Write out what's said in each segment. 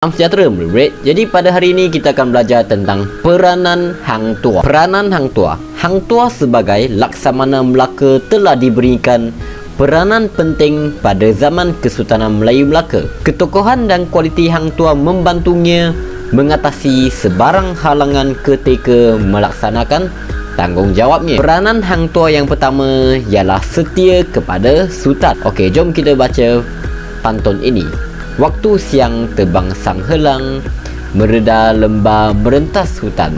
Salam sejahtera murid. Jadi pada hari ini kita akan belajar tentang peranan Hang Tuah. Peranan Hang Tuah. Hang Tuah sebagai Laksamana Melaka telah diberikan peranan penting pada zaman Kesultanan Melayu Melaka. Ketokohan dan kualiti Hang Tuah membantunya mengatasi sebarang halangan ketika melaksanakan tanggungjawabnya. Peranan Hang Tuah yang pertama ialah setia kepada Sultan. Okey, jom kita baca pantun ini. Waktu siang terbang sang helang, mereda lembah merentas hutan.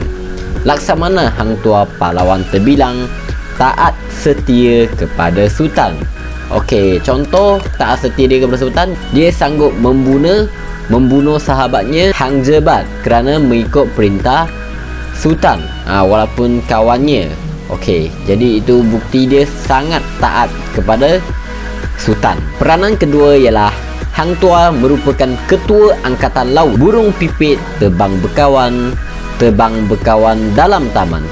Laksamana Hang Tuah pahlawan terbilang, taat setia kepada Sultan. Okey, contoh taat setia dia kepada Sultan, dia sanggup membunuh sahabatnya Hang Jebat kerana mengikut perintah Sultan, walaupun kawannya. Okey, jadi itu bukti dia sangat taat kepada Sultan. Peranan kedua ialah Hang Tuah merupakan ketua angkatan laut. Burung pipit terbang berkawan dalam taman.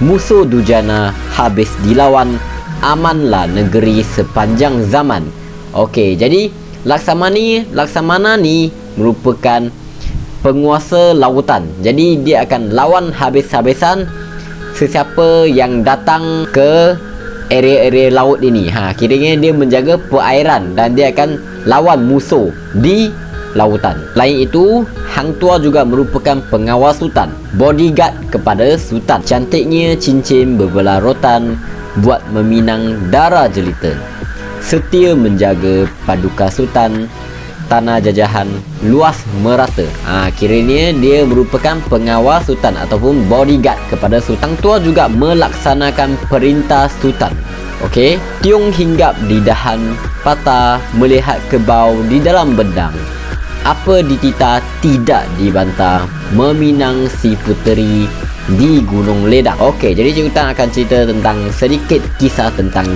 Musuh dujana habis dilawan, amanlah negeri sepanjang zaman. Okey, jadi Laksamana ni merupakan penguasa lautan. Jadi dia akan lawan habis-habisan sesiapa yang datang ke area-area laut ini. Kiranya dia menjaga perairan dan dia akan lawan musuh di lautan. Lain itu, Hang Tuah juga merupakan pengawal Sultan, bodyguard kepada Sultan. Cantiknya cincin berbelah rotan, buat meminang darah jelita. Setia menjaga paduka Sultan, tanah jajahan luas merata. Kiranya dia merupakan pengawal Sultan ataupun bodyguard kepada Sultan. Hang Tuah juga melaksanakan perintah Sultan. Okey, tiung hinggap di dahan patah, melihat kebau di dalam bedang. Apa ditita tidak dibantah, meminang si puteri di Gunung Ledang. Okey, jadi Cikgu Tan akan cerita tentang sedikit kisah tentang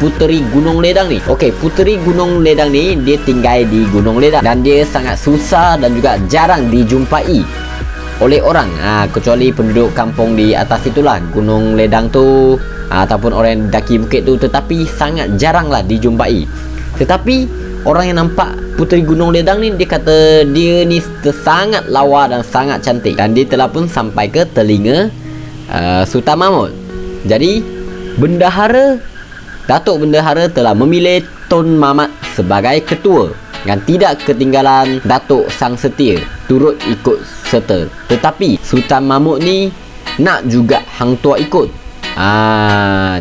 puteri Gunung Ledang ni. Okey, puteri Gunung Ledang ni dia tinggal di Gunung Ledang dan dia sangat susah dan juga jarang dijumpai oleh orang, kecuali penduduk kampung di atas itulah Gunung Ledang tu, ataupun orang yang daki bukit tu, tetapi sangat jaranglah dijumpai. Tetapi orang yang nampak puteri Gunung Ledang ni, dia kata dia ni sangat lawa dan sangat cantik, dan dia telah pun sampai ke telinga Sultan Mahmud. Jadi Datuk Bendahara telah memilih Tun Mamat sebagai ketua dan tidak ketinggalan Datuk Sang Setia turut ikut serta. Tetapi Sultan Mahmud ni nak juga Hang Tuah ikut.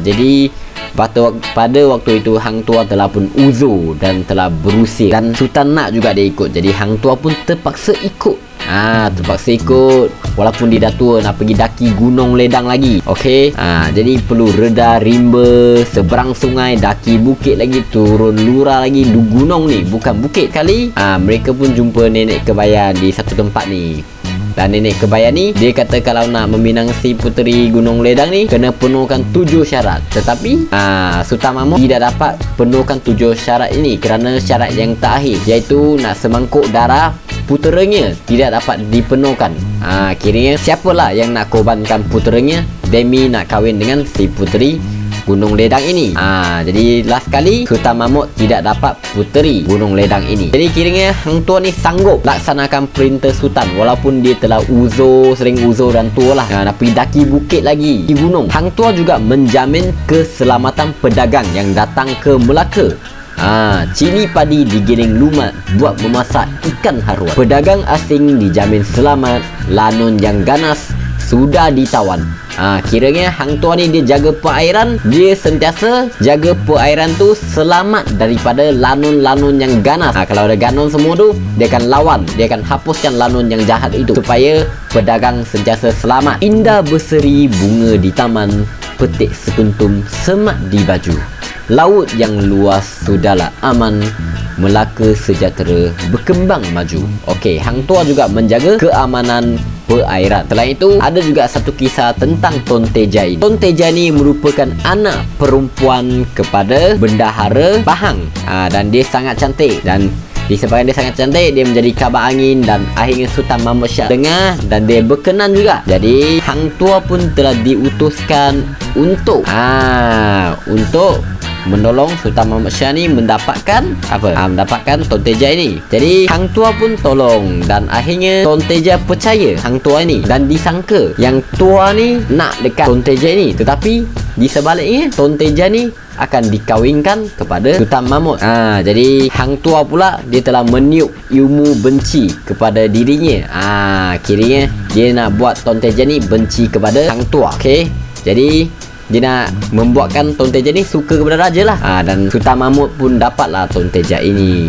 Jadi pada waktu itu Hang Tuah telah pun uzur dan telah berusia, dan Sultan nak juga dia ikut. Jadi Hang Tuah pun terpaksa ikut. Walaupun dia dah tua, nak pergi daki Gunung Ledang lagi. Okey, jadi perlu reda rimba, seberang sungai, daki bukit lagi, turun lurah lagi. Gunung ni bukan bukit kali. Mereka pun jumpa nenek kebaya di satu tempat ni. Dan nenek kebaya ni, dia kata kalau nak meminang si puteri Gunung Ledang ni, kena penuhkan 7 syarat. Tetapi Sultan Mahmud tidak dapat penuhkan 7 syarat ini kerana syarat yang terakhir, iaitu nak semangkuk darah puteranya tidak dapat dipenuhkan. Kiranya siapalah yang nak korbankan puteranya demi nak kahwin dengan si puteri Gunung Ledang ini. Jadi last kali Sultan Mahmud tidak dapat puteri Gunung Ledang ini. Jadi kiranya Hang Tuah ni sanggup laksanakan perintah Sultan walaupun dia telah sering uzur dan tua lah. Nak pergi daki bukit lagi di gunung. Hang Tuah juga menjamin keselamatan pedagang yang datang ke Melaka. Cili padi digiling lumat buat memasak ikan haruan. Pedagang asing dijamin selamat, lanun yang ganas sudah ditawan. Kiranya Hang Tuah ni dia jaga perairan, dia sentiasa jaga perairan tu selamat daripada lanun-lanun yang ganas. Kalau ada ganun semua tu, dia akan lawan, dia akan hapuskan lanun yang jahat itu supaya pedagang sentiasa selamat. Indah berseri bunga di taman, petik sekuntum semak di baju. Laut yang luas sudahlah aman, Melaka sejahtera berkembang maju. Okey, Hang Tuah juga menjaga keamanan perairan. Selain itu, ada juga satu kisah tentang Tun Teja ini. Tun Teja ni merupakan anak perempuan kepada Bendahara Pahang, dan dia sangat cantik, dan disebabkan dia sangat cantik, dia menjadi kabar angin, dan akhirnya Sultan Mahmud Shah dengar dan dia berkenan juga. Jadi Hang Tuah pun telah diutuskan untuk menolong Sultan Mahmud Shah ni mendapatkan apa? Mendapatkan Tun Teja ini. Jadi Hang Tuah pun tolong dan akhirnya Tun Teja percaya Hang Tuah ni dan disangka yang Tuah ni nak dekat Tun Teja ni, tetapi di sebaliknya Tun Teja ni akan dikawinkan kepada Sultan Mahmud. Jadi Hang Tuah pula dia telah meniup ilmu benci kepada dirinya. Kiranya dia nak buat Tun Teja ni benci kepada Hang Tuah. Okey. Jadi dia nak membuatkan Tun Teja ni suka kepada raja lah. Dan Sultan Mahmud pun dapatlah Tun Teja ini.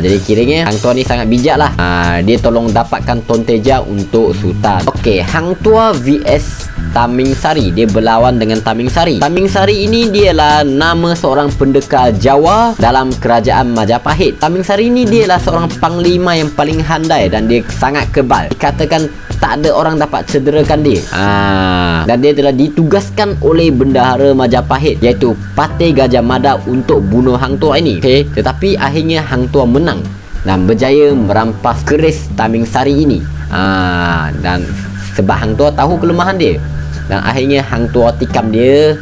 Jadi kiranya Hang Tuah ni sangat bijak lah. Dia tolong dapatkan Tun Teja untuk Sultan. Okey, Hang Tuah vs Taming Sari. Dia berlawan dengan Taming Sari. Taming Sari ini dialah nama seorang pendekar Jawa dalam kerajaan Majapahit. Taming Sari ini dialah seorang panglima yang paling handai dan dia sangat kebal. Dikatakan tak ada orang dapat cederakan dia. Dan dia telah ditugaskan oleh bendahara Majapahit iaitu Patih Gajah Mada untuk bunuh Hang Tuah ini. Okey, tetapi akhirnya Hang Tuah menang dan berjaya merampas keris Taming Sari ini. Dan sebab Hang Tuah tahu kelemahan dia, dan akhirnya Hang Tuah tikam dia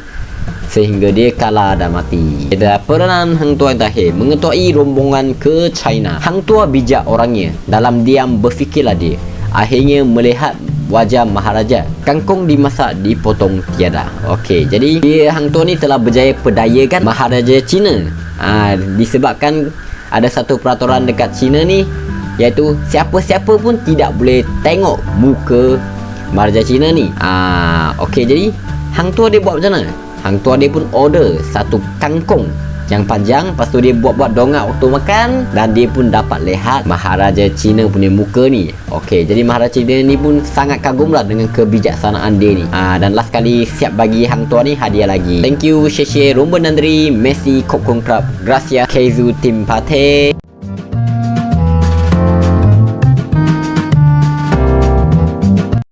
sehingga dia kalah dan mati. Ada peranan Hang Tuah yang terakhir mengetuai rombongan ke China. Hang Tuah bijak orangnya. Dalam diam berfikirlah dia. Akhirnya melihat wajah Maharaja. Kangkung dimasak, dipotong tiada. Okey, jadi dia Hang Tuah ni telah berjaya perdayakan Maharaja Cina. Disebabkan ada satu peraturan dekat Cina ni, iaitu siapa-siapa pun tidak boleh tengok muka Maharaja Cina ni. Okey, jadi Hang Tuah dia buat macam mana? Hang Tuah dia pun order satu kangkung yang panjang, lepas tu dia buat-buat dongak waktu makan, dan dia pun dapat lihat Maharaja Cina punya muka ni. Okey, jadi Maharaja Cina ni pun sangat kagum lah dengan kebijaksanaan dia ni. Dan last kali siap bagi Hang Tuah ni hadiah lagi. Thank you, Sheshe, Romba Nandri, Messi, Kok Kong Krab, Gracia, Keizu, Tim Pate.